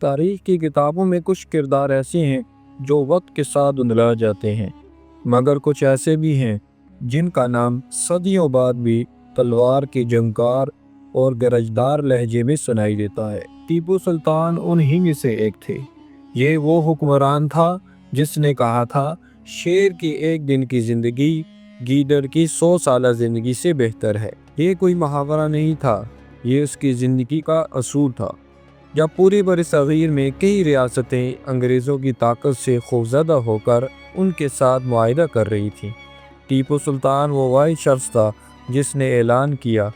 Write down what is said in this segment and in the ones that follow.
تاریخ کی کتابوں میں کچھ کردار ایسے ہیں جو وقت کے ساتھ دھندلا جاتے ہیں، مگر کچھ ایسے بھی ہیں جن کا نام صدیوں بعد بھی تلوار کے جنگار اور گرجدار لہجے میں سنائی دیتا ہے۔ ٹیپو سلطان انہی میں سے ایک تھے۔ یہ وہ حکمران تھا جس نے کہا تھا، شیر کی ایک دن کی زندگی گیدڑ کی 100 سالہ زندگی سے بہتر ہے۔ یہ کوئی محاورہ نہیں تھا، یہ اس کی زندگی کا اصول تھا۔ جب پورے برصغیر میں کئی ریاستیں انگریزوں کی طاقت سے خوفزدہ ہو کر ان کے ساتھ معاہدہ کر رہی تھیں، ٹیپو سلطان وہ واحد شخص تھا جس نے اعلان کیا،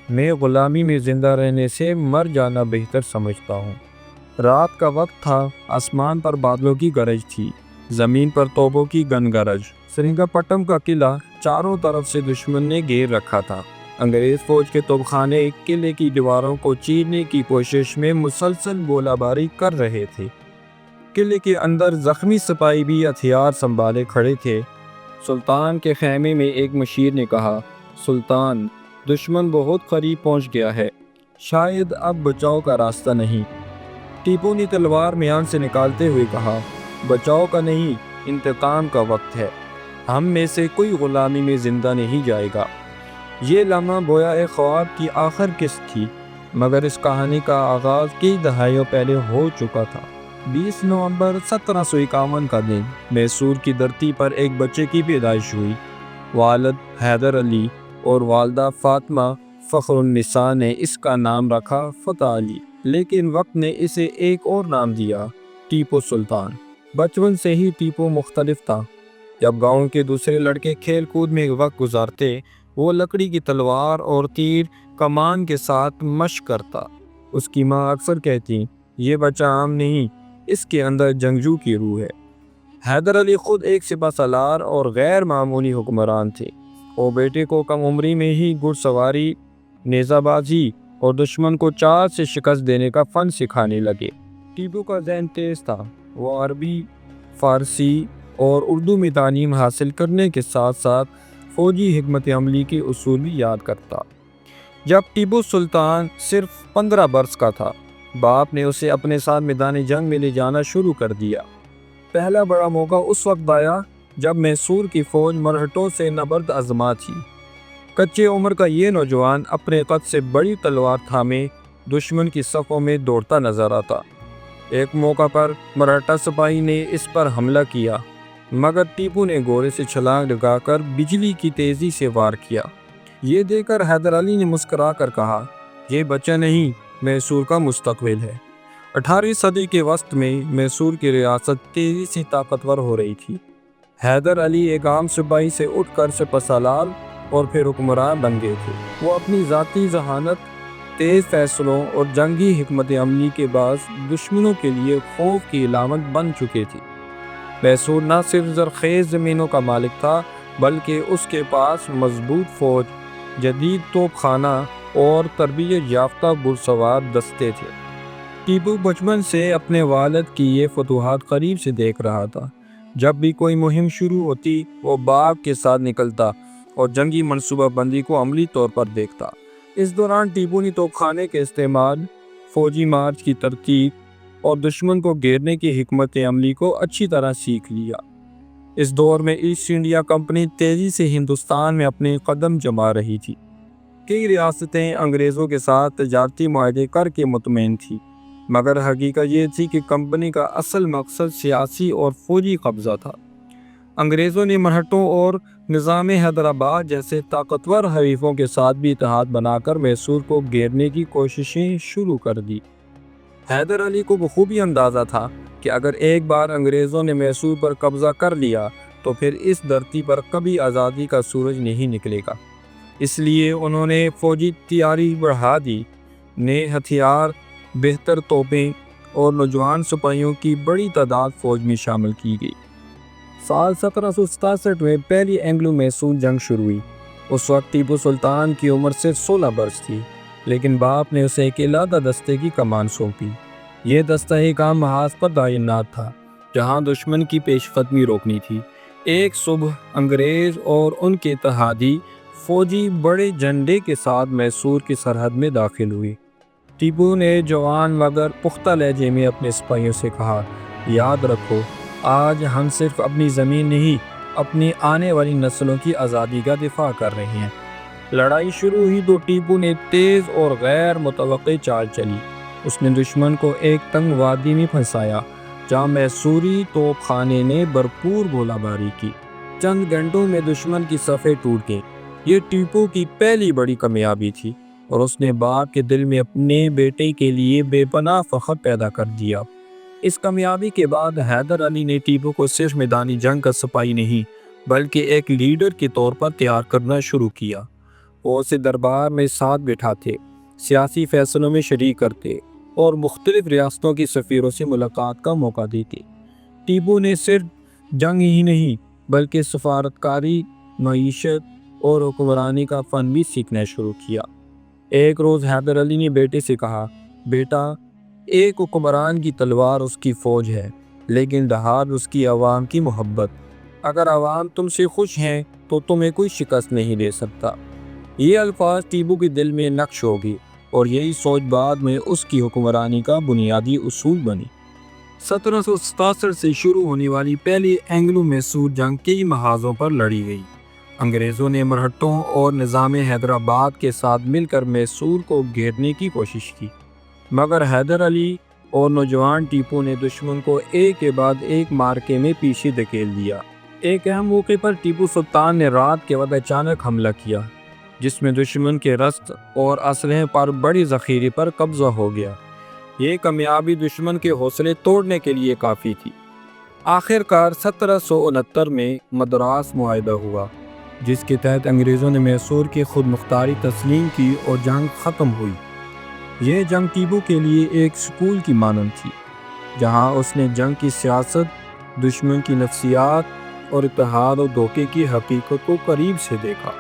میں غلامی میں زندہ رہنے سے مر جانا بہتر سمجھتا ہوں۔ رات کا وقت تھا، آسمان پر بادلوں کی گرج تھی، زمین پر توپوں کی گنگرج۔ سرنگا پٹم کا قلعہ چاروں طرف سے دشمن نے گھیر رکھا تھا۔ انگریز فوج کے توپخانے قلعے کی دیواروں کو چیرنے کی کوشش میں مسلسل گولہ باری کر رہے تھے۔ قلعے کے اندر زخمی سپاہی بھی ہتھیار سنبھالے کھڑے تھے۔ سلطان کے خیمے میں ایک مشیر نے کہا، سلطان، دشمن بہت قریب پہنچ گیا ہے، شاید اب بچاؤ کا راستہ نہیں۔ ٹیپو نے تلوار میان سے نکالتے ہوئے کہا، بچاؤ کا نہیں، انتقام کا وقت ہے۔ ہم میں سے کوئی غلامی میں زندہ نہیں جائے گا۔ یہ لمحہ گویا ایک خواب کی آخر قسط تھی، مگر اس کہانی کا آغاز کئی دہائیوں پہلے ہو چکا تھا۔ 20 نومبر 1751 کا دن، میسور کی دھرتی پر ایک بچے کی پیدائش ہوئی۔ والد حیدر علی اور والدہ فاطمہ فخر النساء نے اس کا نام رکھا فتح علی، لیکن وقت نے اسے ایک اور نام دیا، ٹیپو سلطان۔ بچپن سے ہی ٹیپو مختلف تھا۔ جب گاؤں کے دوسرے لڑکے کھیل کود میں وقت گزارتے، وہ لکڑی کی تلوار اور تیر کمان کے ساتھ مشق کرتا۔ اس کی ماں اکثر کہتی، یہ بچہ عام نہیں، اس کے اندر جنگجو کی روح ہے۔ حیدر علی خود ایک سپہ سالار اور غیر معمولی حکمران تھے۔ وہ بیٹے کو کم عمری میں ہی گھڑ سواری، نیزہ بازی اور دشمن کو چال سے شکست دینے کا فن سکھانے لگے۔ ٹیپو کا ذہن تیز تھا۔ وہ عربی، فارسی اور اردو میں تعلیم حاصل کرنے کے ساتھ ساتھ فوجی حکمت عملی کے اصول بھی یاد کرتا۔ جب ٹیپو سلطان صرف 15 برس کا تھا، باپ نے اسے اپنے ساتھ میدان جنگ میں لے جانا شروع کر دیا۔ پہلا بڑا موقع اس وقت آیا جب میسور کی فوج مرہٹوں سے نبرد آزما تھی۔ کچے عمر کا یہ نوجوان اپنے قد سے بڑی تلوار تھامے دشمن کی صفوں میں دوڑتا نظر آتا۔ ایک موقع پر مرہٹا سپاہی نے اس پر حملہ کیا، مگر ٹیپو نے گھوڑے سے چھلانگ لگا کر بجلی کی تیزی سے وار کیا۔ یہ دیکھ کر حیدر علی نے مسکرا کر کہا، یہ بچہ نہیں، میسور کا مستقبل ہے۔ 18ویں صدی کے وسط میں میسور کی ریاست تیزی سے طاقتور ہو رہی تھی۔ حیدر علی ایک عام سپاہی سے اٹھ کر سپہ سالار اور پھر حکمران بن گئے تھے۔ وہ اپنی ذاتی ذہانت، تیز فیصلوں اور جنگی حکمت عملی کے باعث دشمنوں کے لیے خوف کی علامت بن چکے تھے۔ میسور نہ صرف زرخیز زمینوں کا مالک تھا، بلکہ اس کے پاس مضبوط فوج، جدید توپ خانہ اور تربیت یافتہ گھڑسوار دستے تھے۔ ٹیپو بچپن سے اپنے والد کی یہ فتوحات قریب سے دیکھ رہا تھا۔ جب بھی کوئی مہم شروع ہوتی، وہ باپ کے ساتھ نکلتا اور جنگی منصوبہ بندی کو عملی طور پر دیکھتا۔ اس دوران ٹیپو نے توپ خانے کے استعمال، فوجی مارچ کی ترتیب اور دشمن کو گھیرنے کی حکمت عملی کو اچھی طرح سیکھ لیا۔ اس دور میں ایسٹ انڈیا کمپنی تیزی سے ہندوستان میں اپنے قدم جما رہی تھی۔ کئی ریاستیں انگریزوں کے ساتھ تجارتی معاہدے کر کے مطمئن تھیں، مگر حقیقت یہ تھی کہ کمپنی کا اصل مقصد سیاسی اور فوجی قبضہ تھا۔ انگریزوں نے مرہٹوں اور نظام حیدرآباد جیسے طاقتور حریفوں کے ساتھ بھی اتحاد بنا کر میسور کو گھیرنے کی کوششیں شروع کر دی۔ حیدر علی کو بخوبی اندازہ تھا کہ اگر ایک بار انگریزوں نے میسور پر قبضہ کر لیا تو پھر اس دھرتی پر کبھی آزادی کا سورج نہیں نکلے گا۔ اس لیے انہوں نے فوجی تیاری بڑھا دی۔ نئے ہتھیار، بہتر توپیں اور نوجوان سپاہیوں کی بڑی تعداد فوج میں شامل کی گئی۔ سال 1767 میں پہلی اینگلو میسور جنگ شروع ہوئی۔ اس وقت ٹیپو سلطان کی عمر صرف 16 برس تھی، لیکن باپ نے اسے ایک علیحدہ دستے کی کمان سونپی۔ یہ دستہ ایک عام محاذ پر تعینات تھا، جہاں دشمن کی پیش قدمی روکنی تھی۔ ایک صبح انگریز اور ان کے اتحادی فوجی بڑے جھنڈے کے ساتھ میسور کی سرحد میں داخل ہوئے۔ ٹیپو نے جوان مگر پختہ لہجے میں اپنے سپاہیوں سے کہا، یاد رکھو، آج ہم صرف اپنی زمین نہیں، اپنی آنے والی نسلوں کی آزادی کا دفاع کر رہے ہیں۔ لڑائی شروع ہوئی تو ٹیپو نے تیز اور غیر متوقع چال چلی۔ اس نے دشمن کو ایک تنگ وادی میں پھنسایا جہاں میسوری توپ خانے نے بھرپور گولہ باری کی۔ چند گھنٹوں میں دشمن کی صفیں ٹوٹ گئیں۔ یہ ٹیپو کی پہلی بڑی کامیابی تھی اور اس نے باپ کے دل میں اپنے بیٹے کے لیے بے پناہ فخر پیدا کر دیا۔ اس کامیابی کے بعد حیدر علی نے ٹیپو کو صرف میدانی جنگ کا سپاہی نہیں بلکہ ایک لیڈر کے طور پر تیار کرنا شروع کیا۔ وہ اسے دربار میں ساتھ بٹھاتے، سیاسی فیصلوں میں شریک کرتے اور مختلف ریاستوں کی سفیروں سے ملاقات کا موقع دیتے۔ ٹیپو نے صرف جنگ ہی نہیں بلکہ سفارتکاری، معیشت اور حکمرانی کا فن بھی سیکھنا شروع کیا۔ ایک روز حیدر علی نے بیٹے سے کہا، بیٹا، ایک حکمران کی تلوار اس کی فوج ہے لیکن دھار اس کی عوام کی محبت۔ اگر عوام تم سے خوش ہیں تو تمہیں کوئی شکست نہیں دے سکتا۔ یہ الفاظ ٹیپو کے دل میں نقش ہو گئی اور یہی سوچ بعد میں اس کی حکمرانی کا بنیادی اصول بنی۔ 1767 سے شروع ہونے والی پہلی اینگلو میسور جنگ کئی محاذوں پر لڑی گئی۔ انگریزوں نے مرہٹوں اور نظام حیدرآباد کے ساتھ مل کر میسور کو گھیرنے کی کوشش کی، مگر حیدر علی اور نوجوان ٹیپو نے دشمن کو ایک کے بعد ایک مارکے میں پیچھے دھکیل دیا۔ ایک اہم موقع پر ٹیپو سلطان نے رات کے وقت اچانک حملہ کیا جس میں دشمن کے رسد اور اسلحے پر بڑی ذخیرے پر قبضہ ہو گیا۔ یہ کامیابی دشمن کے حوصلے توڑنے کے لیے کافی تھی۔ آخر کار 1769 میں مدراس معاہدہ ہوا جس کے تحت انگریزوں نے میسور کی خود مختاری تسلیم کی اور جنگ ختم ہوئی۔ یہ جنگ ٹیپو کے لیے ایک سکول کی مانند تھی جہاں اس نے جنگ کی سیاست، دشمن کی نفسیات اور اتحاد و دھوکے کی حقیقت کو قریب سے دیکھا۔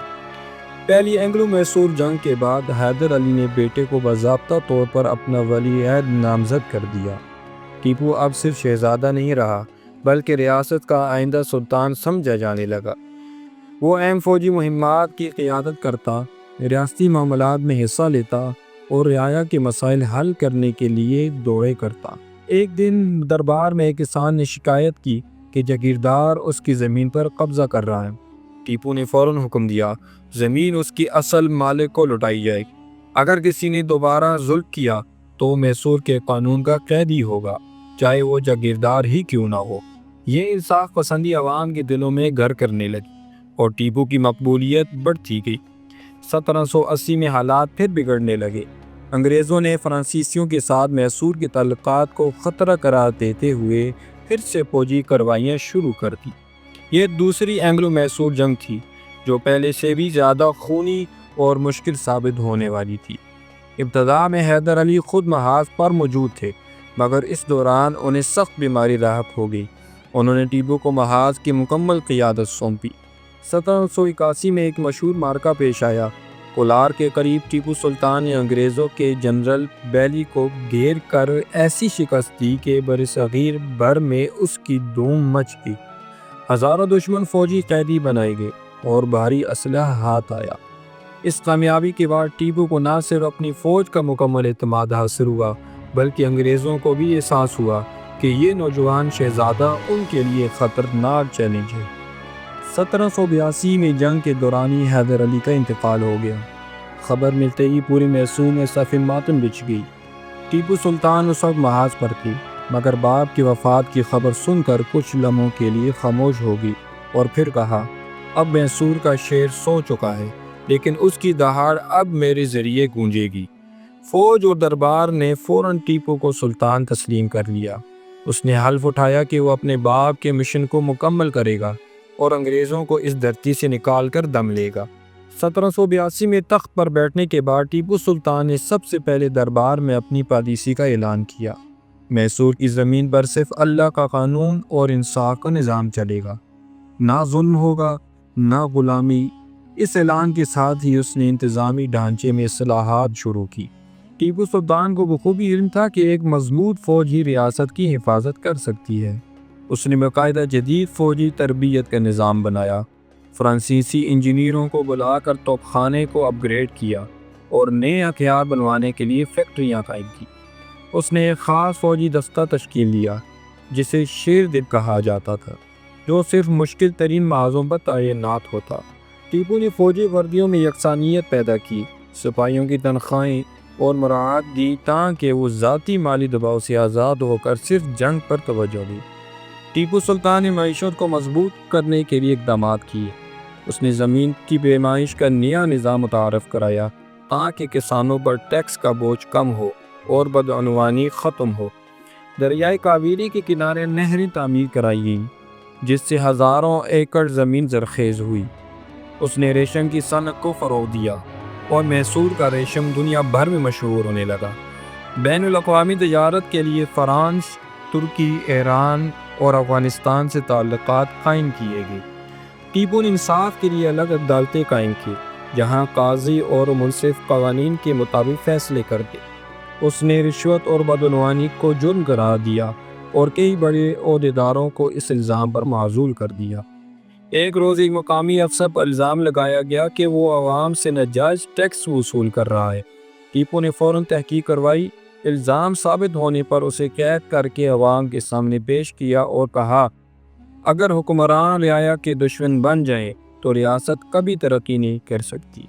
پہلی اینگلو میسور جنگ کے بعد حیدر علی نے بیٹے کو باضابطہ طور پر اپنا ولی عہد نامزد کر دیا۔ ٹیپو اب صرف شہزادہ نہیں رہا بلکہ ریاست کا آئندہ سلطان سمجھا جانے لگا۔ وہ اہم فوجی مہمات کی قیادت کرتا، ریاستی معاملات میں حصہ لیتا اور رعایا کے مسائل حل کرنے کے لیے دعوے کرتا۔ ایک دن دربار میں ایک کسان نے شکایت کی کہ جاگیردار اس کی زمین پر قبضہ کر رہا ہے۔ ٹیپو نے فوراً حکم دیا، زمین اس کی اصل مالک کو لوٹائی جائے۔ اگر کسی نے دوبارہ ظلم کیا تو میسور کے قانون کا قیدی ہوگا، چاہے وہ جاگیردار ہی کیوں نہ ہو۔ یہ انصاف پسندی عوام کے دلوں میں گھر کرنے لگی اور ٹیپو کی مقبولیت بڑھتی گئی۔ 1780 میں حالات پھر بگڑنے لگے۔ انگریزوں نے فرانسیسیوں کے ساتھ میسور کے تعلقات کو خطرہ قرار دیتے ہوئے پھر سے فوجی کارروائیاں شروع کر دی۔ یہ دوسری اینگلو میسور جنگ تھی جو پہلے سے بھی زیادہ خونی اور مشکل ثابت ہونے والی تھی۔ ابتدا میں حیدر علی خود محاذ پر موجود تھے مگر اس دوران انہیں سخت بیماری لاحق ہو گئی۔ انہوں نے ٹیپو کو محاذ کی مکمل قیادت سونپی۔ 1781 میں ایک مشہور معرکہ پیش آیا۔ کولار کے قریب ٹیپو سلطان نے انگریزوں کے جنرل بیلی کو گھیر کر ایسی شکست دی کہ برصغیر بھر میں اس کی دھوم مچ گئی۔ ہزاروں دشمن فوجی قیدی بنائے گئے اور بھاری اسلحہ ہاتھ آیا۔ اس کامیابی کے بعد ٹیپو کو نہ صرف اپنی فوج کا مکمل اعتماد حاصل ہوا بلکہ انگریزوں کو بھی احساس ہوا کہ یہ نوجوان شہزادہ ان کے لیے خطرناک چیلنج ہے۔ 1782 میں جنگ کے دوران ہی حیدر علی کا انتقال ہو گیا۔ خبر ملتے ہی پوری میسور میں صف ماتم بچھ گئی۔ ٹیپو سلطان اس وقت محاذ پر تھی مگر باپ کی وفات کی خبر سن کر کچھ لمحوں کے لیے خاموش ہو گئی اور پھر کہا، اب میسور کا شیر سو چکا ہے لیکن اس کی دہاڑ اب میرے ذریعے گونجے گی۔ فوج اور دربار نے فوراً ٹیپو کو سلطان تسلیم کر لیا۔ اس نے حلف اٹھایا کہ وہ اپنے باپ کے مشن کو مکمل کرے گا اور انگریزوں کو اس دھرتی سے نکال کر دم لے گا۔ 1782 میں تخت پر بیٹھنے کے بعد ٹیپو سلطان نے سب سے پہلے دربار میں اپنی پالیسی کا اعلان کیا۔ میسور کی زمین پر صرف اللہ کا قانون اور انصاف کا نظام چلے گا، نہ ظلم ہوگا نہ غلامی۔ اس اعلان کے ساتھ ہی اس نے انتظامی ڈھانچے میں اصلاحات شروع کی۔ ٹیپو سلطان کو بخوبی علم تھا کہ ایک مضبوط فوج ہی ریاست کی حفاظت کر سکتی ہے۔ اس نے باقاعدہ جدید فوجی تربیت کا نظام بنایا، فرانسیسی انجینئروں کو بلا کر توپ خانے کو اپ گریڈ کیا اور نئے ہتھیار بنوانے کے لیے فیکٹریاں قائم کی۔ اس نے ایک خاص فوجی دستہ تشکیل دیا جسے شیر دل کہا جاتا تھا، جو صرف مشکل ترین محاذوں پر تعینات ہوتا۔ ٹیپو نے فوجی وردیوں میں یکسانیت پیدا کی، سپاہیوں کی تنخواہیں اور مراعات دی تاکہ وہ ذاتی مالی دباؤ سے آزاد ہو کر صرف جنگ پر توجہ دیں۔ ٹیپو سلطان نے معیشت کو مضبوط کرنے کے لیے اقدامات کیے۔ اس نے زمین کی پیمائش کا نیا نظام متعارف کرایا تاکہ کسانوں پر ٹیکس کا بوجھ کم ہو اور بدعنوانی ختم ہو۔ دریائے کاویری کے کنارے نہریں تعمیر کرائی گئیں جس سے ہزاروں ایکڑ زمین زرخیز ہوئی۔ اس نے ریشم کی صنعت کو فروغ دیا اور میسور کا ریشم دنیا بھر میں مشہور ہونے لگا۔ بین الاقوامی تجارت کے لیے فرانس، ترکی، ایران اور افغانستان سے تعلقات قائم کیے گئے۔ ٹیپو نے انصاف کے لیے الگ عدالتیں قائم کی جہاں قاضی اور منصف قوانین کے مطابق فیصلے کرتے۔ اس نے رشوت اور بدعنوانی کو جرم قرار دیا اور کئی بڑے عہدیداروں کو اس الزام پر معزول کر دیا۔ ایک روز ایک مقامی افسر پر الزام لگایا گیا کہ وہ عوام سے ناجائز ٹیکس وصول کر رہا ہے۔ ٹیپو نے فوراً تحقیق کروائی۔ الزام ثابت ہونے پر اسے قید کر کے عوام کے سامنے پیش کیا اور کہا، اگر حکمران رعایا کے دشمن بن جائیں تو ریاست کبھی ترقی نہیں کر سکتی۔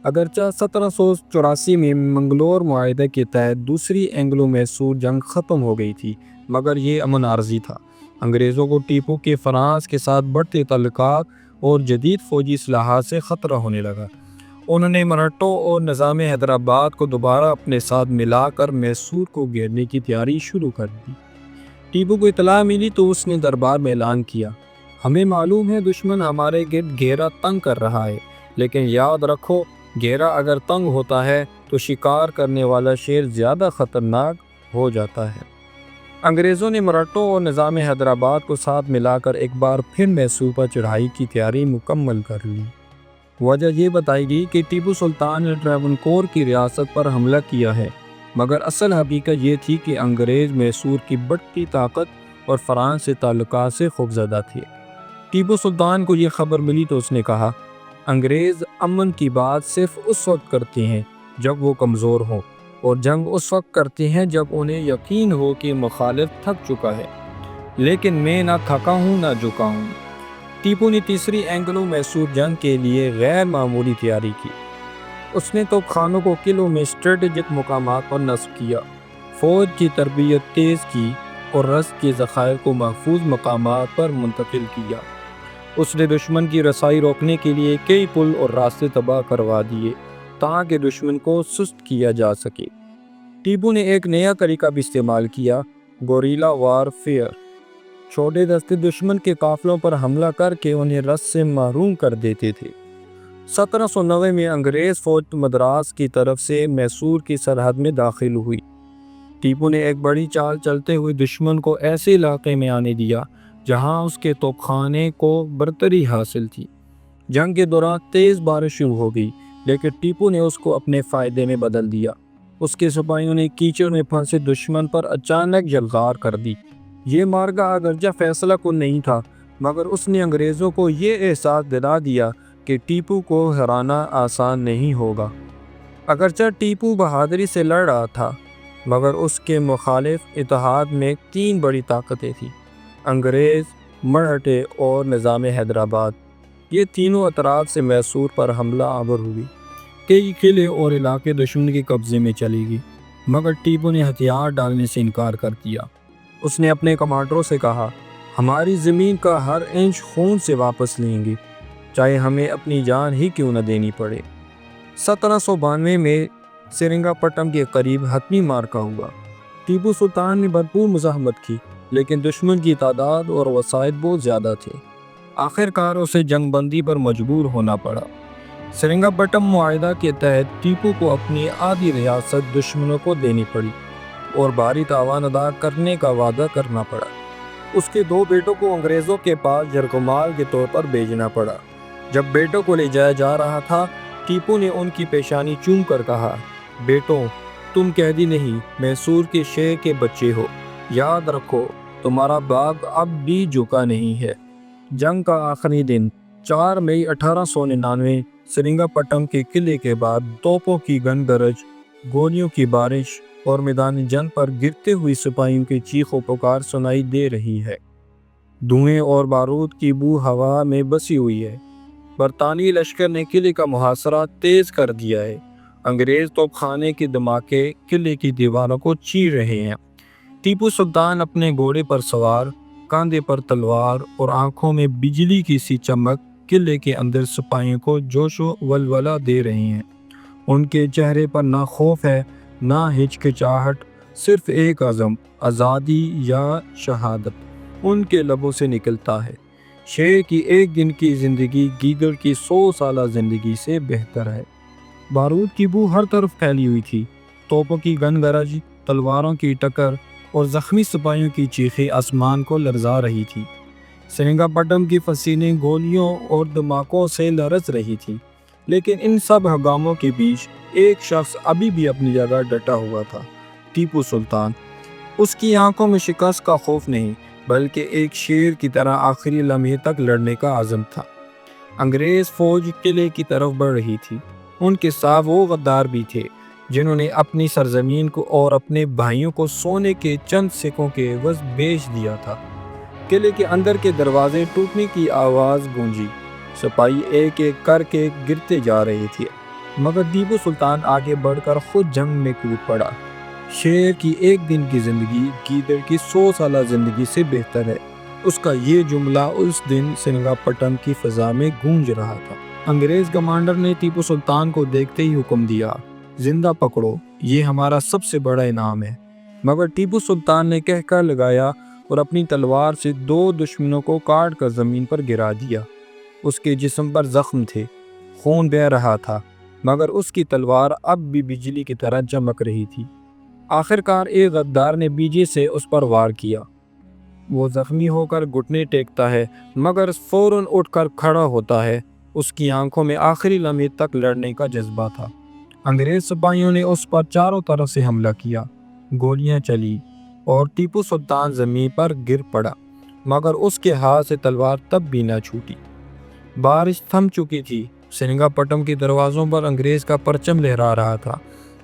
اگرچہ 1784 میں منگلور معاہدے کے تحت دوسری اینگلو میسور جنگ ختم ہو گئی تھی، مگر یہ امن عارضی تھا۔ انگریزوں کو ٹیپو کے فرانس کے ساتھ بڑھتے تعلقات اور جدید فوجی اصلاحات سے خطرہ ہونے لگا۔ انہوں نے مراٹھوں اور نظام حیدرآباد کو دوبارہ اپنے ساتھ ملا کر میسور کو گھیرنے کی تیاری شروع کر دی۔ ٹیپو کو اطلاع ملی تو اس نے دربار میں اعلان کیا، ہمیں معلوم ہے دشمن ہمارے گرد گھیرا تنگ کر رہا ہے، لیکن یاد رکھو گھیرا اگر تنگ ہوتا ہے تو شکار کرنے والا شیر زیادہ خطرناک ہو جاتا ہے۔ انگریزوں نے مراٹھوں اور نظام حیدرآباد کو ساتھ ملا کر ایک بار پھر میسور پر چڑھائی کی تیاری مکمل کر لی۔ وجہ یہ بتائی گئی کہ ٹیپو سلطان نے ٹراونکور کی ریاست پر حملہ کیا ہے، مگر اصل حقیقت یہ تھی کہ انگریز میسور کی بڑھتی طاقت اور فرانس سے تعلقات سے خوفزدہ تھے۔ ٹیپو سلطان کو یہ خبر ملی تو اس نے کہا، انگریز امن کی بات صرف اس وقت کرتے ہیں جب وہ کمزور ہوں، اور جنگ اس وقت کرتے ہیں جب انہیں یقین ہو کہ مخالف تھک چکا ہے، لیکن میں نہ تھکا ہوں نہ جھکا ہوں۔ ٹیپو نے تیسری اینگلو میسور جنگ کے لیے غیر معمولی تیاری کی۔ اس نے توپ خانوں کو قلعوں میں اسٹریٹجک مقامات پر نصب کیا، فوج کی تربیت تیز کی اور رسد کے ذخائر کو محفوظ مقامات پر منتقل کیا۔ اس نے دشمن کی رسائی روکنے کے لیے کئی پل اور راستے تباہ کروا دیے تاکہ دشمن کو سست کیا جا سکے۔ ٹیپو نے ایک نیا طریقہ بھی استعمال کیا، گوریلا وار فیئر۔ چھوٹے دستے دشمن کے قافلوں پر حملہ کر کے انہیں رسد سے محروم کر دیتے تھے۔ 1790 میں انگریز فوج مدراس کی طرف سے میسور کی سرحد میں داخل ہوئی۔ ٹیپو نے ایک بڑی چال چلتے ہوئے دشمن کو ایسے علاقے میں آنے دیا جہاں اس کے توپ خانے کو برتری حاصل تھی۔ جنگ کے دوران تیز بارش شروع ہو گئی، لیکن ٹیپو نے اس کو اپنے فائدے میں بدل دیا۔ اس کے سپاہیوں نے کیچڑ میں پھنسے دشمن پر اچانک یلغار کر دی۔ یہ مارکا اگرچہ فیصلہ کن نہیں تھا، مگر اس نے انگریزوں کو یہ احساس دلا دیا کہ ٹیپو کو ہرانا آسان نہیں ہوگا۔ اگرچہ ٹیپو بہادری سے لڑ رہا تھا، مگر اس کے مخالف اتحاد میں تین بڑی طاقتیں تھیں: انگریز، مراٹھے اور نظام حیدرآباد۔ یہ تینوں اطراف سے میسور پر حملہ آور ہوئی۔ کئی قلعے اور علاقے دشمن کے قبضے میں چلی گئی، مگر ٹیپو نے ہتھیار ڈالنے سے انکار کر دیا۔ اس نے اپنے کمانڈروں سے کہا، ہماری زمین کا ہر انچ خون سے واپس لیں گے، چاہے ہمیں اپنی جان ہی کیوں نہ دینی پڑے۔ 1792 میں سرنگا پٹم کے قریب حتمی مارکا ہوا۔ ٹیپو سلطان نے بھرپور مزاحمت کی، لیکن دشمن کی تعداد اور وسائل بہت زیادہ تھے۔ آخر کار اسے جنگ بندی پر مجبور ہونا پڑا۔ سرنگا پٹم معاہدہ کے تحت ٹیپو کو اپنی آدھی ریاست دشمنوں کو دینی پڑی اور بھاری تاوان ادا کرنے کا وعدہ کرنا پڑا۔ اس کے دو بیٹوں کو انگریزوں کے پاس جرگمال کے طور پر بھیجنا پڑا۔ جب بیٹوں کو لے جایا جا رہا تھا، ٹیپو نے ان کی پیشانی چوم کر کہا، بیٹوں، تم قیدی نہیں، میسور کے شیر کے بچے ہو۔ یاد رکھو، تمہارا باغ اب بھی جھکا نہیں ہے۔ جنگ کا آخری دن 4 مئی 1899 سرنگا پٹم کے قلعے کے بعد توپوں کی گنگرج، گولیوں کی بارش اور میدان جنگ پر گرتے ہوئے سپاہیوں کی چیخ و پکار سنائی دے رہی ہے۔ دھوئیں اور بارود کی بو ہوا میں بسی ہوئی ہے۔ برطانوی لشکر نے قلعے کا محاصرہ تیز کر دیا ہے۔ انگریز توپ خانے کے دھماکے قلعے کی دیواروں کو چیر رہے ہیں۔ ٹیپو سلطان اپنے گھوڑے پر سوار، کاندھے پر تلوار اور آنکھوں میں بجلی کی سی چمک قلعے کے اندر سپاہیوں کو جوش و ولولہ دے رہے ہیں۔ ان کے چہرے پر نہ خوف ہے، نہ ہچکچاہٹ، صرف ایک عزم، آزادی یا شہادت ان کے لبوں سے نکلتا ہے۔ شیر کی ایک دن کی زندگی گیدڑ کی 100 سالہ زندگی سے بہتر ہے۔ بارود کی بو ہر طرف پھیلی ہوئی تھی۔ توپوں کی گنگرج، تلواروں کی ٹکر اور زخمی سپاہیوں کی چیخیں آسمان کو لرزا رہی تھی۔ سرنگا پٹم کی فصیلیں گولیوں اور دھماکوں سے لرز رہی تھی، لیکن ان سب ہنگاموں کے بیچ ایک شخص ابھی بھی اپنی جگہ ڈٹا ہوا تھا، ٹیپو سلطان۔ اس کی آنکھوں میں شکست کا خوف نہیں، بلکہ ایک شیر کی طرح آخری لمحے تک لڑنے کا عزم تھا۔ انگریز فوج قلعے کی طرف بڑھ رہی تھی۔ ان کے ساتھ وہ غدار بھی تھے جنہوں نے اپنی سرزمین کو اور اپنے بھائیوں کو سونے کے چند سکوں کے عوض بیچ دیا تھا۔ قلعے کے اندر کے دروازے ٹوٹنے کی آواز گونجی، سپاہی ایک ایک کر کے گرتے جا رہے تھے، مگر ٹیپو سلطان آگے بڑھ کر خود جنگ میں کود پڑا۔ شیر کی ایک دن کی زندگی گیدڑ کی 100 سالہ زندگی سے بہتر ہے۔ اس کا یہ جملہ اس دن سرنگا پٹم کی فضا میں گونج رہا تھا۔ انگریز کمانڈر نے ٹیپو سلطان کو دیکھتے ہی حکم دیا، زندہ پکڑو، یہ ہمارا سب سے بڑا انعام ہے۔ مگر ٹیپو سلطان نے کہہ کر لگایا اور اپنی تلوار سے 2 دشمنوں کو کاٹ کر زمین پر گرا دیا۔ اس کے جسم پر زخم تھے، خون بہہ رہا تھا، مگر اس کی تلوار اب بھی بجلی کی طرح چمک رہی تھی۔ آخرکار ایک غدار نے بیجے سے اس پر وار کیا۔ وہ زخمی ہو کر گھٹنے ٹیکتا ہے، مگر فوراً اٹھ کر کھڑا ہوتا ہے۔ اس کی آنکھوں میں آخری لمحے تک لڑنے کا جذبہ تھا۔ انگریز سپاہیوں نے اس پر چاروں طرف سے حملہ کیا، گولیاں چلی اور ٹیپو سلطان زمین پر گر پڑا، مگر اس کے ہاتھ سے تلوار تب بھی نہ چھوٹی۔ بارش تھم چکی تھی۔ سرنگا پٹم کے دروازوں پر انگریز کا پرچم لہرا رہا تھا۔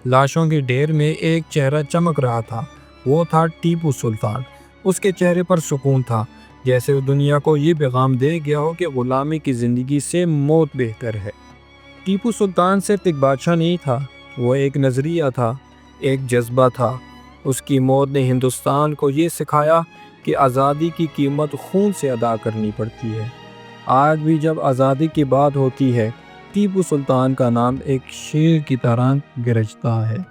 لاشوں کے ڈھیر میں ایک چہرہ چمک رہا تھا، وہ تھا ٹیپو سلطان۔ اس کے چہرے پر سکون تھا، جیسے وہ دنیا کو یہ پیغام دے گیا ہو کہ غلامی کی زندگی سے موت بہتر ہے۔ ٹیپو سلطان صرف ایک بادشاہ نہیں تھا، وہ ایک نظریہ تھا، ایک جذبہ تھا۔ اس کی موت نے ہندوستان کو یہ سکھایا کہ آزادی کی قیمت خون سے ادا کرنی پڑتی ہے۔ آج بھی جب آزادی کی بات ہوتی ہے، ٹیپو سلطان کا نام ایک شیر کی طرح گرجتا ہے۔